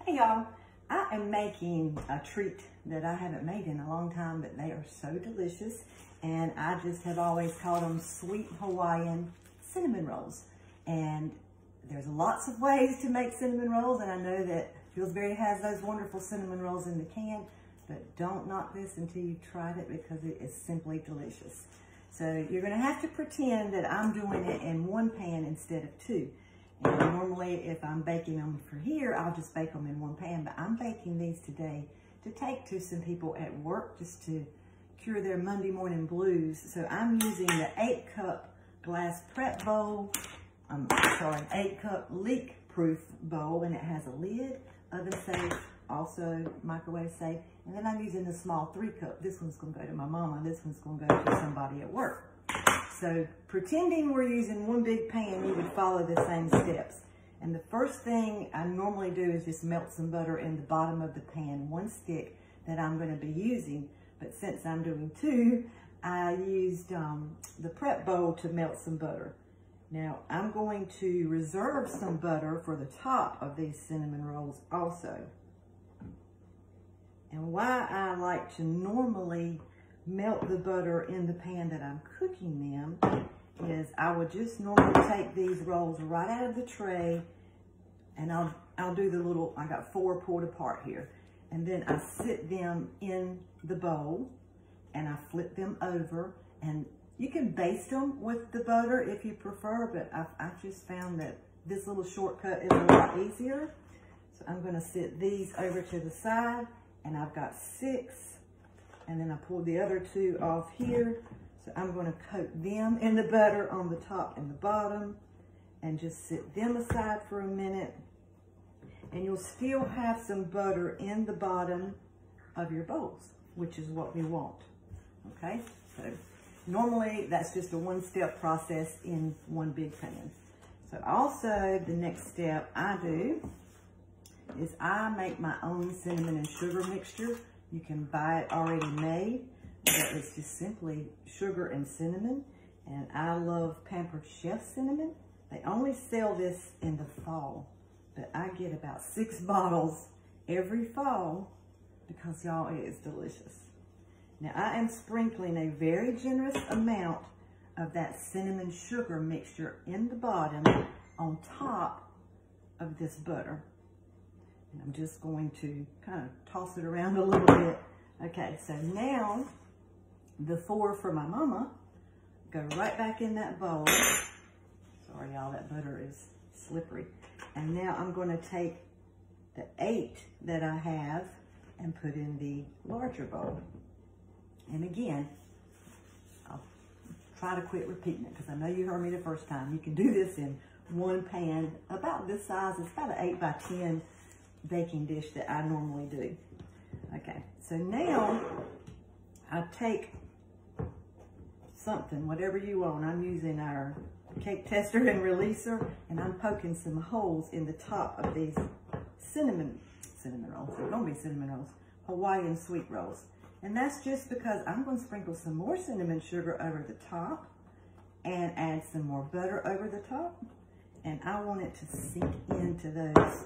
Hey y'all, I am making a treat that I haven't made in a long time, but they are so delicious. And I just have always called them Sweet Hawaiian Cinnamon Rolls. And there's lots of ways to make cinnamon rolls, and I know that Pillsbury has those wonderful cinnamon rolls in the can, but don't knock this until you've tried it because it is simply delicious. So you're gonna have to pretend that I'm doing it in one pan instead of two. And normally if I'm baking them for here, I'll just bake them in one pan, but I'm baking these today to take to some people at work just to cure their Monday morning blues. So I'm using the 8-cup glass prep bowl, 8-cup leak-proof bowl, and it has a lid, oven safe, also microwave safe. And then I'm using the small 3-cup. This one's gonna go to my mama, this one's gonna go to somebody at work. So pretending we're using one big pan, you would follow the same steps. And the first thing I normally do is just melt some butter in the bottom of the pan, one stick that I'm gonna be using. But since I'm doing two, I used the prep bowl to melt some butter. Now I'm going to reserve some butter for the top of these cinnamon rolls also. And why I like to normally melt the butter in the pan that I'm cooking them is I would just normally take these rolls right out of the tray, and I'll do the little, I got 4 pulled apart here, and then I sit them in the bowl and I flip them over, and you can baste them with the butter if you prefer, but I just found that this little shortcut is a lot easier. So I'm gonna sit these over to the side, and I've got 6. And then I pulled the other 2 off here. So I'm gonna coat them in the butter on the top and the bottom and just sit them aside for a minute. And you'll still have some butter in the bottom of your bowls, which is what we want, okay? So normally that's just a one-step process in one big pan. So also the next step I do is I make my own cinnamon and sugar mixture. You can buy it already made, but it's just simply sugar and cinnamon. And I love Pampered Chef cinnamon. They only sell this in the fall, but I get about 6 bottles every fall because y'all, it is delicious. Now I am sprinkling a very generous amount of that cinnamon sugar mixture in the bottom on top of this butter. And I'm just going to kind of toss it around a little bit. Okay, so now the 4 for my mama go right back in that bowl. Sorry, y'all, that butter is slippery. And now I'm going to take the 8 that I have and put in the larger bowl. And again, I'll try to quit repeating it because I know you heard me the first time. You can do this in one pan about this size. It's about an 8 by 10 baking dish that I normally do. Okay, so now I take something, whatever you want. I'm using our cake tester and releaser, and I'm poking some holes in the top of these cinnamon rolls. They're gonna be cinnamon rolls, Hawaiian sweet rolls. And that's just because I'm gonna sprinkle some more cinnamon sugar over the top and add some more butter over the top. And I want it to sink into those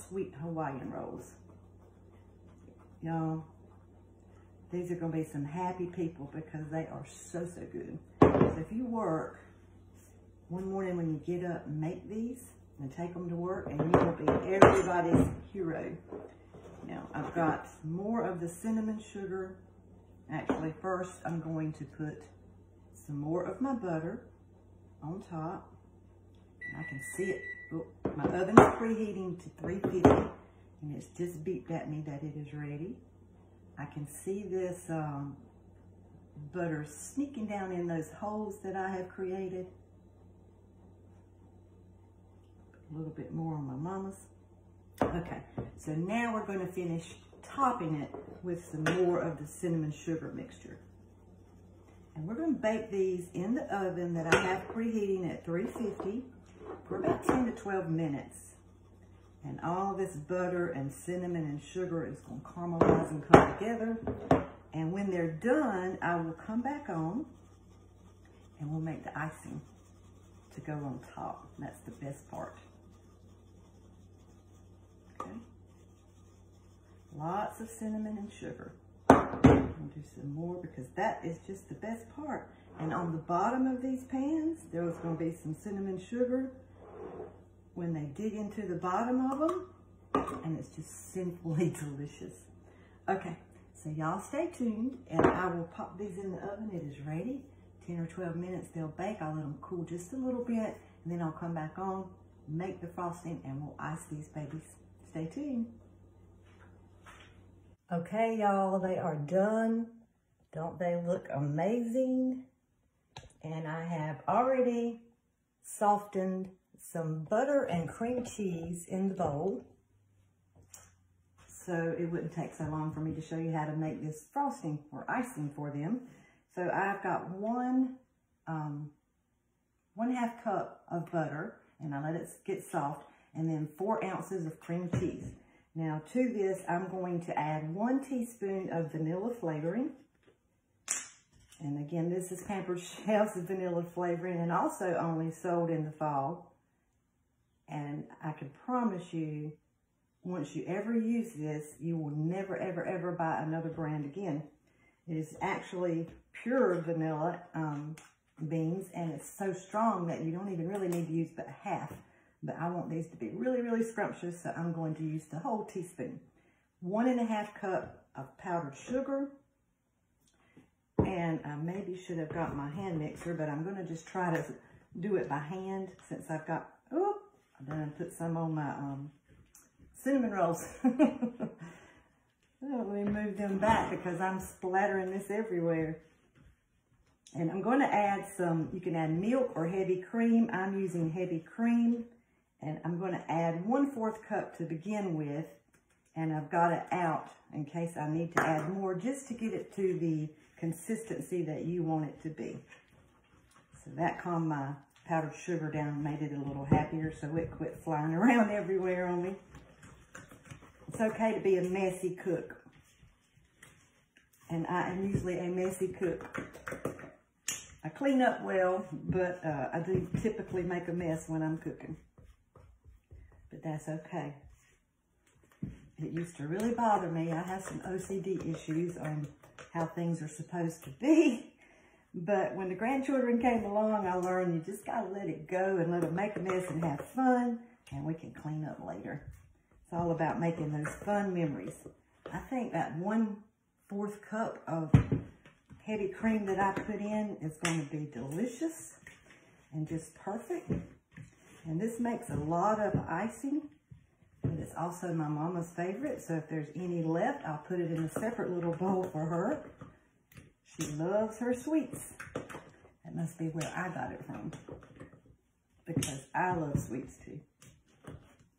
Sweet Hawaiian Rolls. Y'all, these are gonna be some happy people because they are so, so good. So if you work, one morning when you get up, make these and take them to work, and you will be everybody's hero. Now, I've got more of the cinnamon sugar. Actually, first I'm going to put some more of my butter on top. And I can see it. Oh, my oven is preheating to 350, and it's just beeped at me that it is ready. I can see this butter sneaking down in those holes that I have created. A little bit more on my mama's. Okay, so now we're going to finish topping it with some more of the cinnamon sugar mixture. And we're going to bake these in the oven that I have preheating at 350 for about 10 to 12 minutes. And all this butter and cinnamon and sugar is going to caramelize and come together. And when they're done, I will come back on and we'll make the icing to go on top. That's the best part. lots of cinnamon and sugar. I'll do some more because that is just the best part. And on the bottom of these pans, there's going to be some cinnamon sugar when they dig into the bottom of them. And it's just simply delicious. Okay, so y'all stay tuned and I will pop these in the oven. It is ready. 10 or 12 minutes they'll bake. I'll let them cool just a little bit and then I'll come back on, make the frosting, and we'll ice these babies. Stay tuned. Okay, y'all, they are done. Don't they look amazing? And I have already softened some butter and cream cheese in the bowl, so it wouldn't take so long for me to show you how to make this frosting or icing for them. So I've got one half cup of butter, and I let it get soft, and then 4 ounces of cream cheese. Now to this, I'm going to add 1 teaspoon of vanilla flavoring. And again, this is Pampered Chef's vanilla flavoring, and also only sold in the fall. And I can promise you, once you ever use this, you will never, ever, ever buy another brand again. It is actually pure vanilla beans, and it's so strong that you don't even really need to use but half. But I want these to be really, really scrumptious, so I'm going to use the whole teaspoon. 1½ cup of powdered sugar. And I maybe should have got my hand mixer, but I'm going to just try to do it by hand since I've got, oh, I done put some on my cinnamon rolls. Let me move them back because I'm splattering this everywhere. And I'm going to add some, you can add milk or heavy cream. I'm using heavy cream. And I'm going to add 1/4 cup to begin with. And I've got it out in case I need to add more, just to get it to the consistency that you want it to be. So that calmed my powdered sugar down and made it a little happier, so it quit flying around everywhere on me. It's okay to be a messy cook. And I am usually a messy cook. I clean up well, but I do typically make a mess when I'm cooking. But that's okay. It used to really bother me. I have some OCD issues on how things are supposed to be. But when the grandchildren came along, I learned you just got to let it go and let them make a mess and have fun, and we can clean up later. It's all about making those fun memories. I think that 1/4 cup of heavy cream that I put in is going to be delicious and just perfect. And this makes a lot of icing, but it's also my mama's favorite. So if there's any left, I'll put it in a separate little bowl for her. She loves her sweets. That must be where I got it from, because I love sweets too.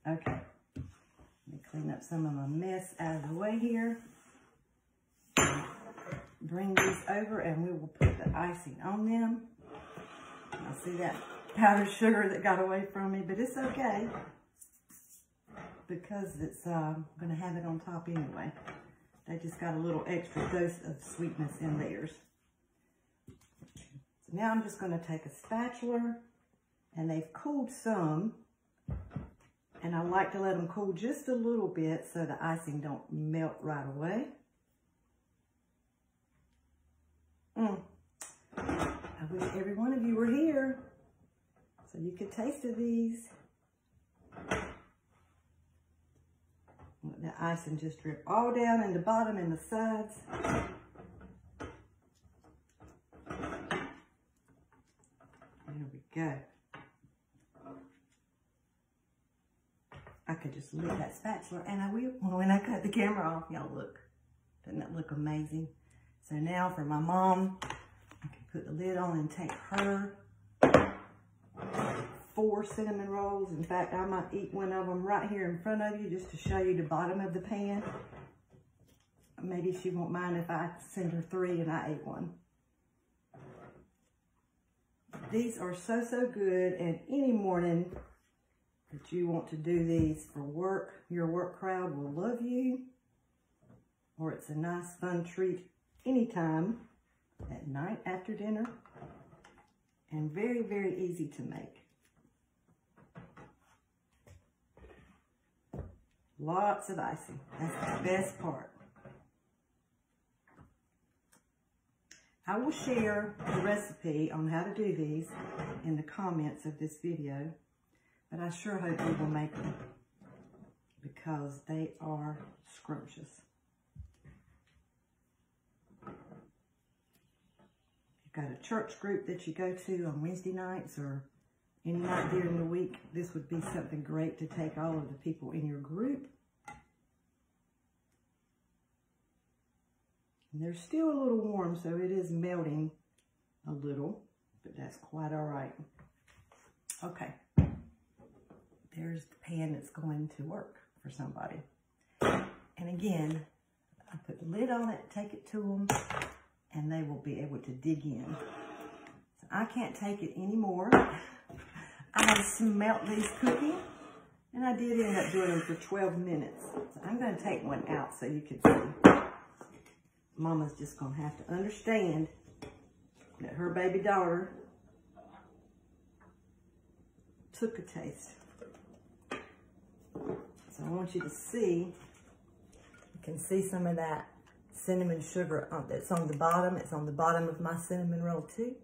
Okay, let me clean up some of my mess out of the way here. Bring these over and we will put the icing on them. I see that powdered sugar that got away from me, but it's okay because it's going to have it on top anyway. They just got a little extra dose of sweetness in theirs. So now I'm just going to take a spatula, and they've cooled some, and I like to let them cool just a little bit so the icing don't melt right away. I wish every one of you were here so you could taste of these. Let the icing just drip all down in the bottom and the sides. There we go. I could just lick that spatula, and I will when I cut the camera off. Y'all look. Doesn't that look amazing? So now for my mom, I can put the lid on and take her 4 cinnamon rolls. In fact, I might eat one of them right here in front of you just to show you the bottom of the pan. Maybe she won't mind if I send her 3 and I ate one. These are so, so good, and any morning that you want to do these for work, your work crowd will love you, or it's a nice, fun treat anytime at night after dinner, and very, very easy to make. Lots of icing. That's the best part. I will share the recipe on how to do these in the comments of this video, but I sure hope you will make them because they are scrumptious. You've got a church group that you go to on Wednesday nights or any night during the week, this would be something great to take all of the people in your group. And they're still a little warm, so it is melting a little, but that's quite all right. Okay, there's the pan that's going to work for somebody. And again, I put the lid on it, take it to them, and they will be able to dig in. So I can't take it anymore. I have smelt these cooking, and I did end up doing them for 12 minutes. So I'm going to take one out so you can see. Mama's just going to have to understand that her baby daughter took a taste. So I want you to see, you can see some of that cinnamon sugar that's on the bottom. It's on the bottom of my cinnamon roll too.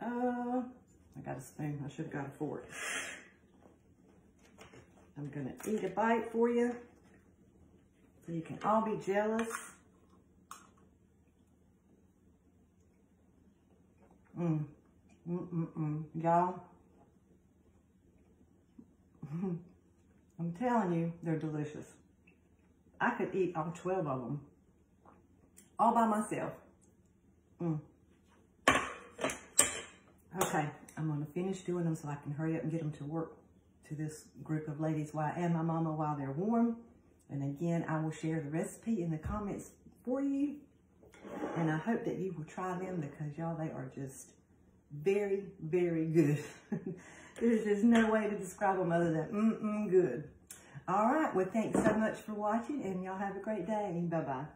I got a spoon. I should have got a fork. I'm going to eat a bite for you so you can all be jealous. Y'all, I'm telling you, they're delicious. I could eat all 12 of them all by myself. Okay, I'm going to finish doing them so I can hurry up and get them to work to this group of ladies and my mama while they're warm. And again, I will share the recipe in the comments for you. And I hope that you will try them because y'all, they are just very, very good. There's no way to describe them other than good. All right, well, thanks so much for watching and y'all have a great day. Bye-bye.